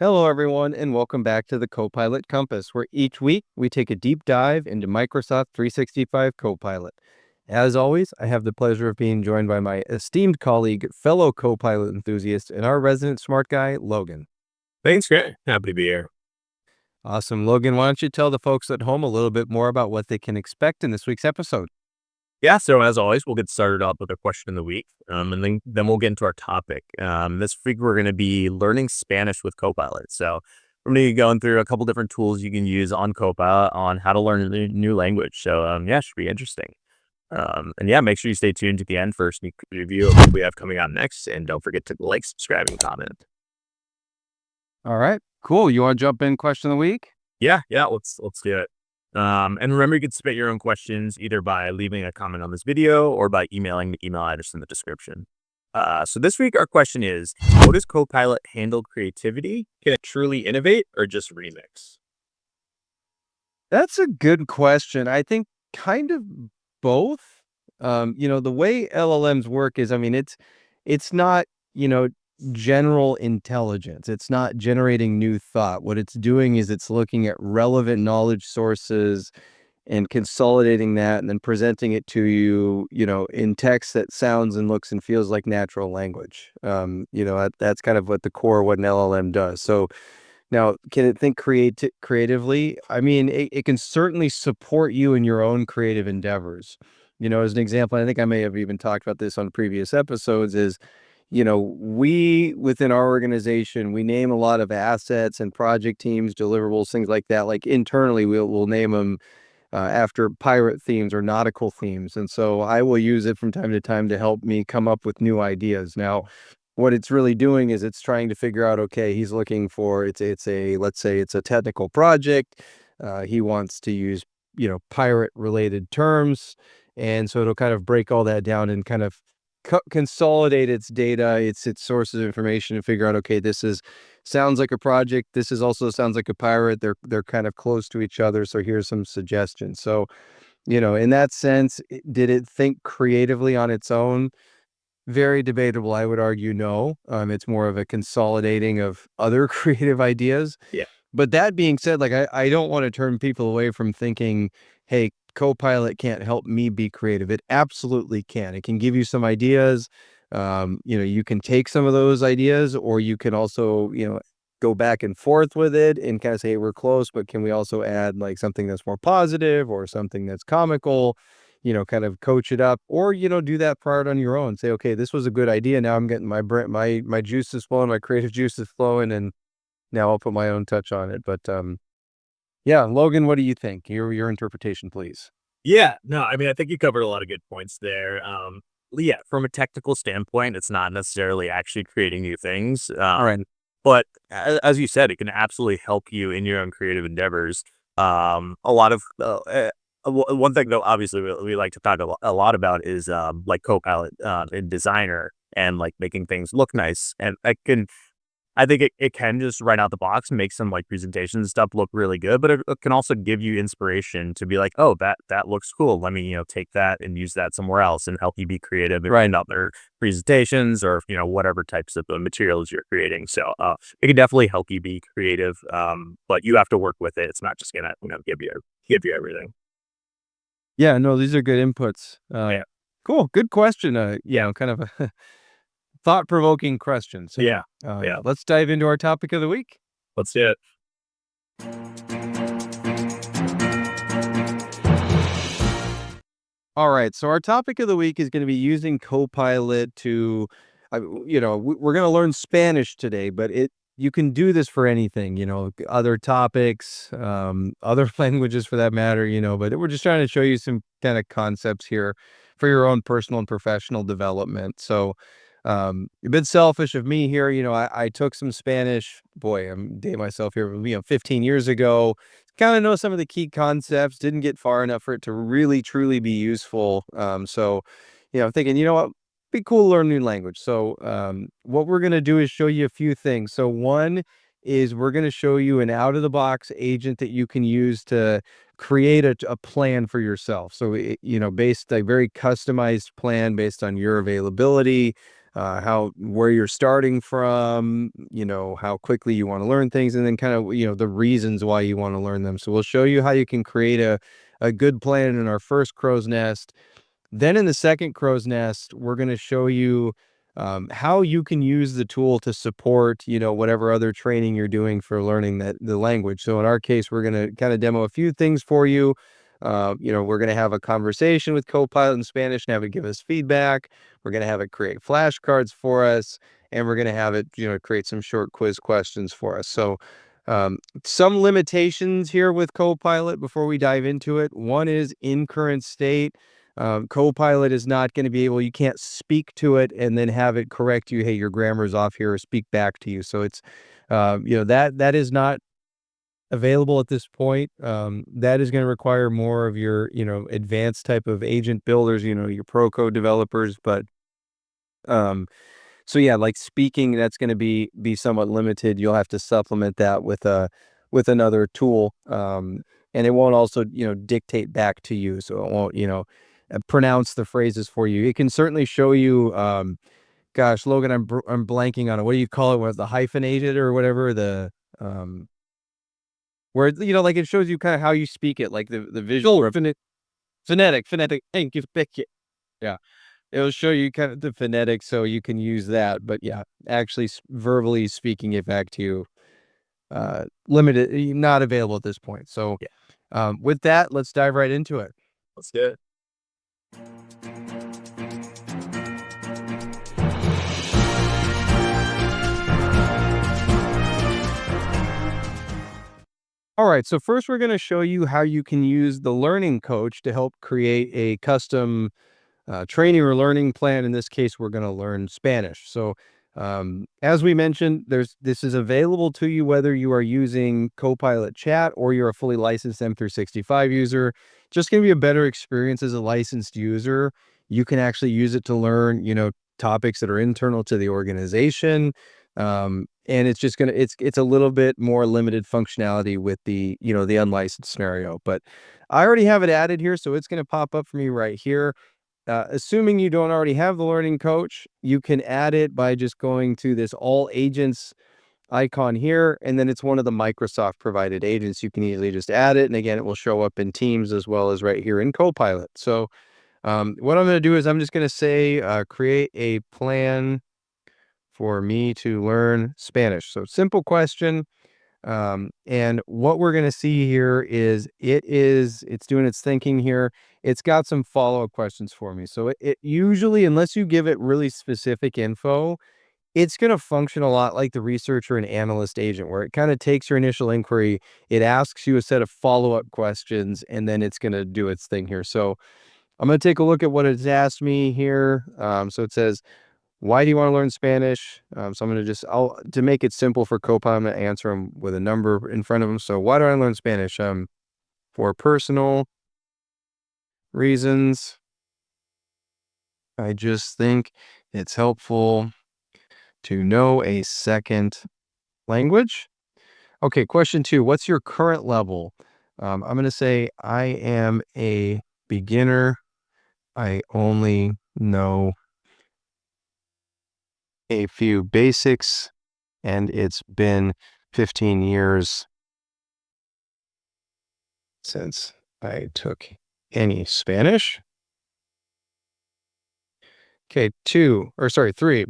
Hello, everyone, and welcome back to the Copilot Compass, where each week we take a deep dive into Microsoft 365 Copilot. As always, I have the pleasure of being joined by my esteemed colleague, fellow Copilot enthusiast, and our resident smart guy, Logan. Thanks, Grant. Happy to be here. Awesome. Logan, why don't you tell the folks at home a little bit more about what they can expect in this week's episode? Yeah, so as always, we'll get started off with a question of the week, and then we'll get into our topic. This week, we're going to be learning Spanish with Copilot. So we're going to be going through a couple different tools you can use on Copilot on how to learn a new language. So yeah, it should be interesting. And yeah, make sure you stay tuned to the end for a sneak preview of what we have coming out next. And don't forget to like, subscribe, and comment. All right, cool. You want to jump in question of the week? Yeah, let's do it. And remember, you can submit your own questions either by leaving a comment on this video or by emailing the email address in the description. So this week, our question is, how does Copilot handle creativity? Can it truly innovate or just remix? That's a good question. I think kind of both. The way LLMs work is, it's not, general intelligence. It's not generating new thought. What it's doing is it's looking at relevant knowledge sources and consolidating that and then presenting it to you, in text that sounds and looks and feels like natural language. That's kind of what the core of what an LLM does. So now, can it think creatively? It can certainly support you in your own creative endeavors. As an example, I think I may have even talked about this on previous episodes, is, we within our organization, we name a lot of assets and project teams, deliverables, things like that. Like internally, we'll name them after pirate themes or nautical themes. And so I will use it from time to time to help me come up with new ideas. Now, what it's really doing is it's trying to figure out, okay, he's looking for, let's say it's a technical project. He wants to use, pirate related terms. And so it'll kind of break all that down and kind of consolidate its data, its sources of information, and figure out, okay, sounds like a project. This is also sounds like a pirate. They're kind of close to each other. So here's some suggestions. So, in that sense, did it think creatively on its own? Very debatable. I would argue no. It's more of a consolidating of other creative ideas. Yeah. But that being said, like I don't want to turn people away from thinking, hey, Copilot can't help me be creative. It absolutely can. It can give you some ideas. You can take some of those ideas, or you can also, go back and forth with it and kind of say, hey, we're close, but can we also add like something that's more positive or something that's comical? Kind of coach it up, or, do that part on your own. Say, okay, this was a good idea. Now I'm getting my juices flowing, my creative juices flowing, and now I'll put my own touch on it. But yeah, Logan, what do you think? Your interpretation, please. Yeah, no, I mean, I think you covered a lot of good points there. Yeah, from a technical standpoint, it's not necessarily actually creating new things. All right. But as you said, it can absolutely help you in your own creative endeavors. A lot of one thing, though, obviously we like to talk a lot about is like Copilot in Designer and like making things look nice. And I think it can just right out the box make some like presentations and stuff look really good, but it can also give you inspiration to be like, oh, that looks cool. Let me, take that and use that somewhere else and help you be creative in other presentations or, whatever types of materials you're creating. So it can definitely help you be creative, but you have to work with it. It's not just gonna, give you everything. Yeah, no, these are good inputs. Yeah. Cool. Good question. Kind of a thought-provoking question. So, Yeah. Yeah. let's dive into our topic of the week. Let's do it. All right. So our topic of the week is going to be using Copilot to, we're going to learn Spanish today, but you can do this for anything, other topics, other languages for that matter, but we're just trying to show you some kind of concepts here for your own personal and professional development. So, a bit selfish of me here. I took some Spanish, boy, I'm dating myself here, 15 years ago. Kind of know some of the key concepts, didn't get far enough for it to really, truly be useful. So, I'm thinking, what, be cool to learn a new language. So, what we're going to do is show you a few things. So one is we're going to show you an out of the box agent that you can use to create a plan for yourself. So, based a very customized plan based on your availability, where you're starting from, how quickly you want to learn things, and then kind of, the reasons why you want to learn them. So we'll show you how you can create a good plan in our first crow's nest. Then in the second crow's nest, we're going to show you how you can use the tool to support, whatever other training you're doing for learning the language. So in our case, we're going to kind of demo a few things for you. We're going to have a conversation with Copilot in Spanish and have it give us feedback. We're going to have it create flashcards for us, and we're going to have it, create some short quiz questions for us. So some limitations here with Copilot before we dive into it. One is in current state. Copilot is not going to be able, you can't speak to it and then have it correct you. Hey, your grammar's off here, or speak back to you. So it's, that is not available at this point. That is going to require more of your, advanced type of agent builders, your pro code developers. But, so yeah, like speaking, that's going to be somewhat limited. You'll have to supplement that with another tool. And it won't also, dictate back to you. So it won't, pronounce the phrases for you. It can certainly show you, gosh, Logan, I'm blanking on it. What do you call it? What, the hyphenated or whatever, where, like it shows you kind of how you speak it, like the visual or phonetic, thank you, yeah. It'll show you kind of the phonetics, so you can use that. But yeah, actually verbally speaking it back to you, limited, not available at this point. So, with that, let's dive right into it. Let's do it. All right, so first we're going to show you how you can use the learning coach to help create a custom training or learning plan. In this case, we're going to learn Spanish. So, as we mentioned, this is available to you whether you are using Copilot Chat or you're a fully licensed M365 user. Just going to be a better experience as a licensed user. You can actually use it to learn, topics that are internal to the organization. And it's just it's a little bit more limited functionality with the, the unlicensed scenario. But I already have it added here, so it's going to pop up for me right here. Assuming you don't already have the learning coach, you can add it by just going to this all agents icon here, and then it's one of the Microsoft provided agents. You can easily just add it, and again, it will show up in Teams as well as right here in Copilot. So what I'm going to do is I'm just going to say create a plan for me to learn Spanish. So simple question. And what we're going to see here is it's doing its thinking here. It's got some follow-up questions for me. So it usually, unless you give it really specific info, it's going to function a lot like the researcher and analyst agent, where it kind of takes your initial inquiry, it asks you a set of follow-up questions, and then it's going to do its thing here. So I'm going to take a look at what it's asked me here. So it says, why do you want to learn Spanish? So I'm going to to make it simple for Copilot, I'm going to answer them with a number in front of them. So why do I learn Spanish? For personal reasons. I just think it's helpful to know a second language. Okay, question 2. What's your current level? I'm going to say I am a beginner. I only know a few basics, and it's been 15 years since I took any Spanish. Okay, 3.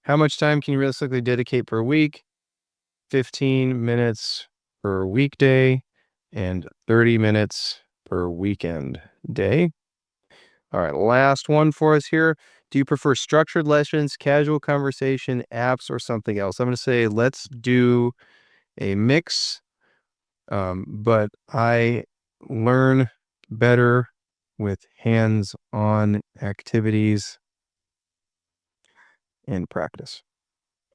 How much time can you realistically dedicate per week? 15 minutes per weekday and 30 minutes per weekend day. All right, last one for us here. Do you prefer structured lessons, casual conversation, apps, or something else? I'm going to say let's do a mix, but I learn better with hands-on activities and practice.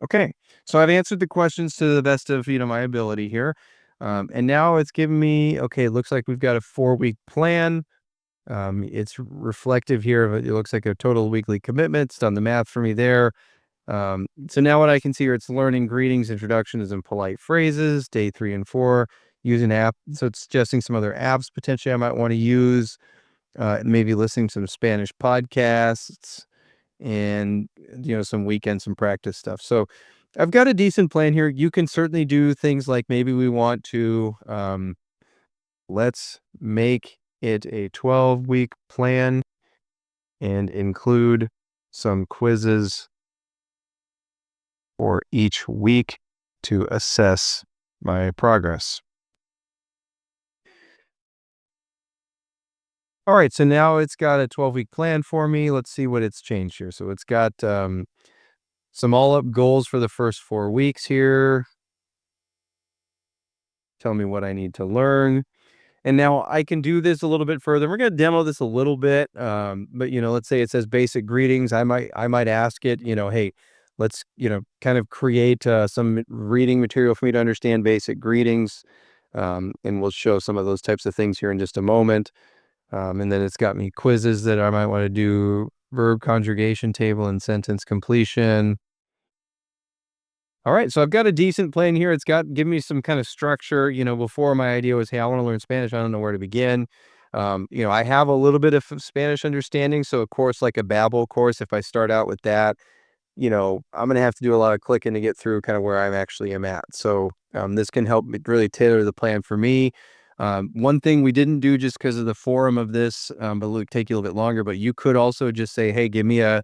Okay, so I've answered the questions to the best of, my ability here. And now it's giving me, okay, it looks like we've got a 4-week plan. It's reflective here of it looks like a total weekly commitment. It's done the math for me there. So now what I can see here, it's learning greetings, introductions, and polite phrases. Day 3 and 4, use an app. So it's suggesting some other apps potentially I might want to use. Maybe listening to some Spanish podcasts. and, some weekends, some practice stuff. So I've got a decent plan here. You can certainly do things like maybe we want to, let's make it a 12-week plan and include some quizzes for each week to assess my progress. All right, so now it's got a 12-week plan for me. Let's see what it's changed here. So it's got some all-up goals for the first 4 weeks here. Tell me what I need to learn. And now I can do this a little bit further. We're going to demo this a little bit. But let's say it says basic greetings. I might ask it, hey, let's, kind of create some reading material for me to understand basic greetings. And we'll show some of those types of things here in just a moment. And then it's got me quizzes that I might want to do: verb conjugation table and sentence completion. All right, so I've got a decent plan here. It's got give me some kind of structure. Before my idea was, hey, I want to learn Spanish. I don't know where to begin. I have a little bit of Spanish understanding. So, of course, like a Babbel course, if I start out with that, I'm going to have to do a lot of clicking to get through kind of where I actually am at. So this can help me really tailor the plan for me. One thing we didn't do just because of the forum of this, but it'll take you a little bit longer, but you could also just say, hey, give me a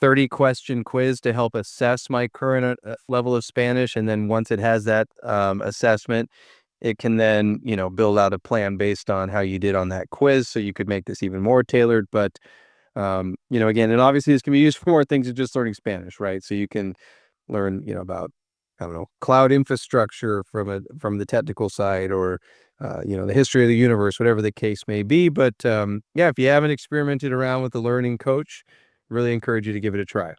30-question quiz to help assess my current level of Spanish. And then once it has that assessment, it can then, build out a plan based on how you did on that quiz. So you could make this even more tailored. But, again, and obviously this can be used for more things than just learning Spanish, right? So you can learn, about, I don't know, cloud infrastructure from the technical side, or, the history of the universe, whatever the case may be. But yeah, if you haven't experimented around with the learning coach, really encourage you to give it a try.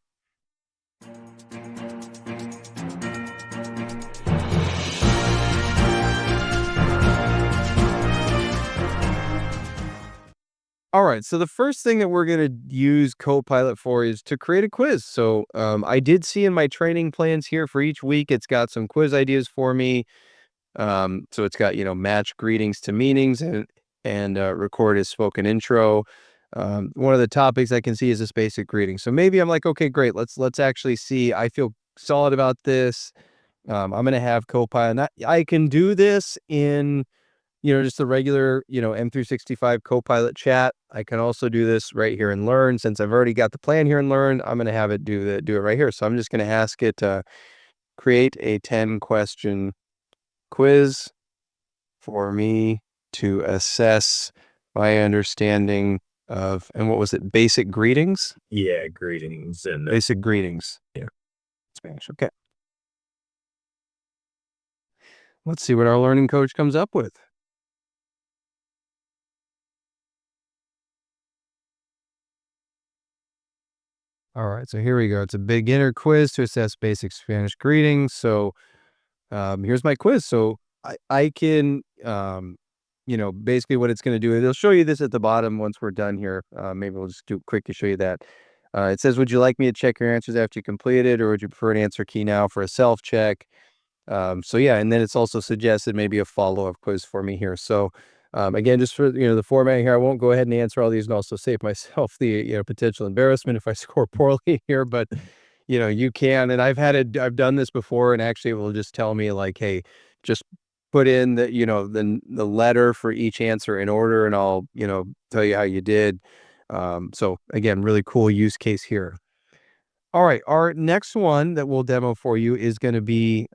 All right, so the first thing that we're going to use Copilot for is to create a quiz. So I did see in my training plans here for each week, it's got some quiz ideas for me. So it's got, match greetings to meanings and record as spoken intro. One of the topics I can see is this basic greeting. So maybe I'm like, okay, great. Let's actually see. I feel solid about this. I'm going to have Copilot. I can do this in, just the regular, M365 Copilot chat. I can also do this right here in Learn. Since I've already got the plan here in Learn, I'm going to have it do it right here. So I'm just going to ask it to create a 10-question quiz for me to assess my understanding of, and what was it? Basic greetings? Yeah, greetings and Basic greetings. yeah. Spanish. Okay. Let's see what our learning coach comes up with. All right, so here we go. It's a beginner quiz to assess basic Spanish greetings. So here's my quiz. So I can, basically what it's going to do, it'll show you this at the bottom once we're done here. Maybe we'll just do quick to show you that. It says, would you like me to check your answers after you complete it, or would you prefer an answer key now for a self-check? So yeah, and then it's also suggested maybe a follow-up quiz for me here. So again, just for, the format here, I won't go ahead and answer all these and also save myself the, potential embarrassment if I score poorly here, but you can, and I've done this before, and actually it will just tell me like, hey, just put in the letter for each answer in order, and I'll, tell you how you did. So again, really cool use case here. All right, our next one that we'll demo for you is going to be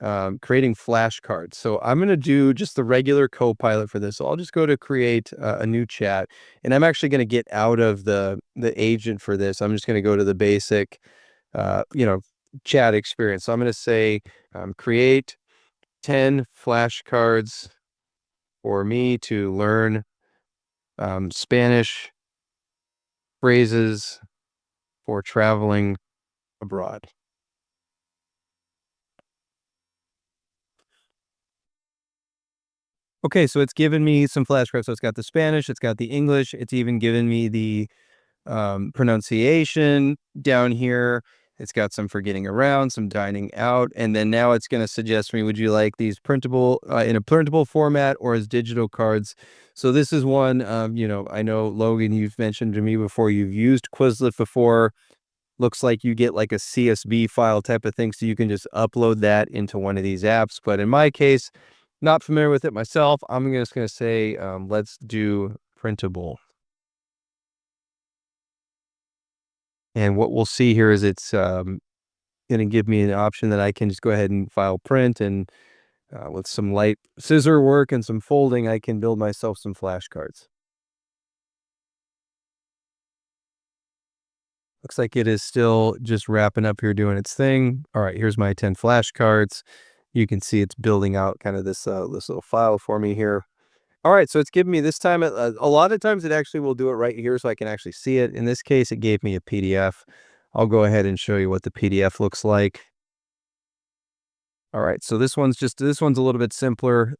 creating flashcards. So I'm going to do just the regular Copilot for this. So I'll just go to create a new chat, and I'm actually going to get out of the agent for this. I'm just going to go to the basic, chat experience. So I'm going to say create 10 flashcards for me to learn Spanish phrases for traveling abroad. Okay, so it's given me some flashcards. So it's got the Spanish, it's got the English, it's even given me the pronunciation down here. It's got some for getting around, some dining out, and then now it's going to suggest me, would you like these printable in a printable format or as digital cards? So this is one, I know, Logan, you've mentioned to me before, you've used Quizlet before. looks like you get like a CSV file type of thing. So you can just upload that into one of these apps. But in my case, not familiar with it myself, I'm just going to say, let's do printable. And what we'll see here is it's going to give me an option that I can just go ahead and file print, and with some light scissor work and some folding, I can build myself some flashcards. Looks like it is still just wrapping up here doing its thing. All right, here's my 10 flashcards. You can see it's building out kind of this little file for me here. All right, so it's giving me this time, a lot of times it actually will do it right here so I can actually see it. In this case, it gave me a PDF. I'll go ahead and show you what the PDF looks like. All right, so this one's a little bit simpler.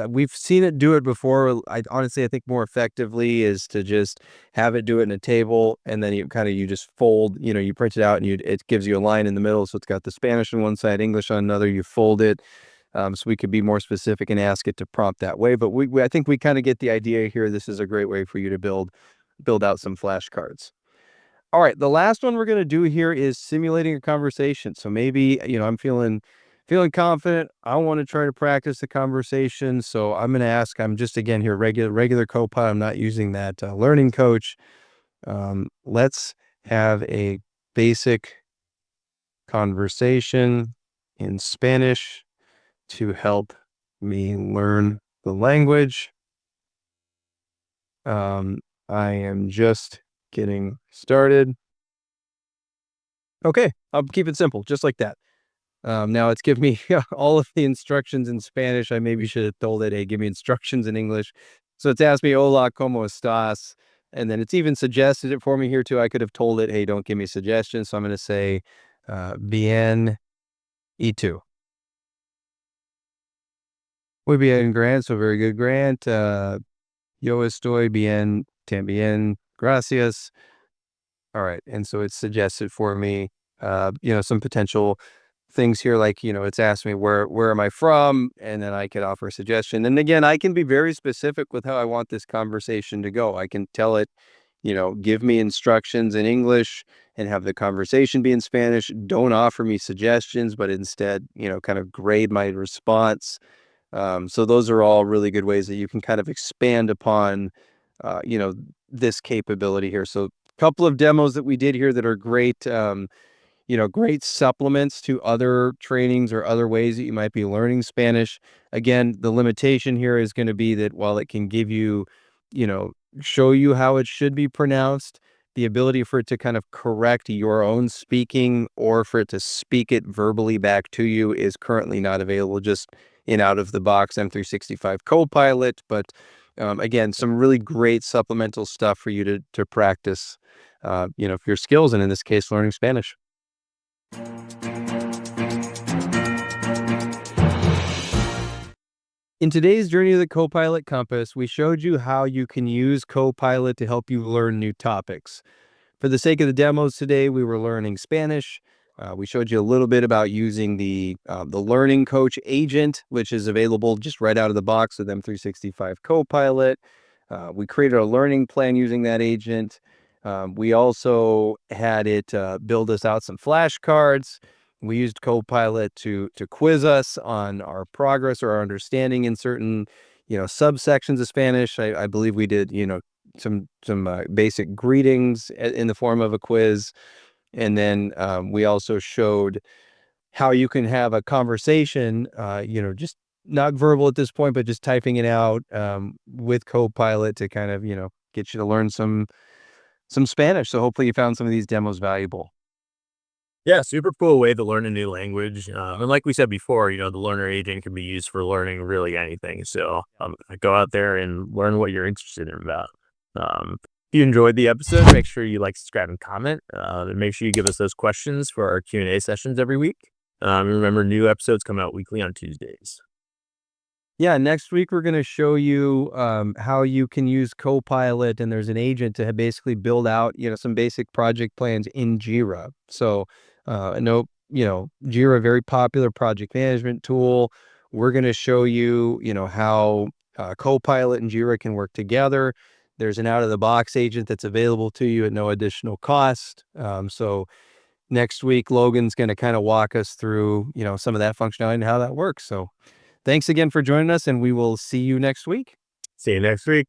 We've seen it do it before. I honestly, I think more effectively is to just have it do it in a table, and then you just fold. You print it out, and it gives you a line in the middle. So it's got the Spanish on one side, English on another. You fold it, so we could be more specific and ask it to prompt that way. But I think we kind of get the idea here. This is a great way for you to build out some flashcards. All right, the last one we're going to do here is simulating a conversation. So maybe, I'm feeling confident. I want to try to practice the conversation. So I'm going to ask, I'm just again here, regular Copilot. I'm not using that learning coach. Let's have a basic conversation in Spanish to help me learn the language. I am just getting started. Okay, I'll keep it simple, just like that. Now it's giving me all of the instructions in Spanish. I maybe should have told it, hey, give me instructions in English. So it's asked me, hola, ¿cómo estás? And then it's even suggested it for me here too. I could have told it, hey, don't give me suggestions. So I'm going to say, bien, y tú. Muy bien, Grant. So very good, Grant. Yo estoy bien, también, gracias. All right. And so it's suggested for me, some potential things here, like, it's asked me where am I from? And then I could offer a suggestion. And again, I can be very specific with how I want this conversation to go. I can tell it, give me instructions in English and have the conversation be in Spanish. Don't offer me suggestions, but instead, kind of grade my response. So those are all really good ways that you can kind of expand upon, this capability here. So a couple of demos that we did here that are great, great supplements to other trainings or other ways that you might be learning Spanish. Again, the limitation here is going to be that while it can give you, show you how it should be pronounced, the ability for it to kind of correct your own speaking or for it to speak it verbally back to you is currently not available just in out of the box M365 Copilot. But again, some really great supplemental stuff for you to practice, for your skills, and in this case, learning Spanish. In today's Journey of the Copilot Compass, we showed you how you can use Copilot to help you learn new topics. For the sake of the demos today, we were learning Spanish. We showed you a little bit about using the Learning Coach agent, which is available just right out of the box with M365 Copilot. We created a learning plan using that agent. We also had it build us out some flashcards. We used Copilot to quiz us on our progress or our understanding in certain, subsections of Spanish. I believe we did, some basic greetings in the form of a quiz. And then we also showed how you can have a conversation, just not verbal at this point, but just typing it out with Copilot to kind of, get you to learn some Spanish. So hopefully you found some of these demos valuable. Yeah, super cool way to learn a new language. And like we said before, the learner agent can be used for learning really anything. So go out there and learn what you're interested in about. If you enjoyed the episode, make sure you like, subscribe, and comment. And make sure you give us those questions for our Q&A sessions every week. Remember, new episodes come out weekly on Tuesdays. Yeah, next week we're going to show you how you can use Copilot, and there's an agent to basically build out, some basic project plans in Jira. So I know, Jira, very popular project management tool. We're going to show you, how Copilot and Jira can work together There's an out-of-the-box agent that's available to you at no additional cost. So next week, Logan's going to kind of walk us through, some of that functionality and how that works. So thanks again for joining us, and we will see you next week. See you next week.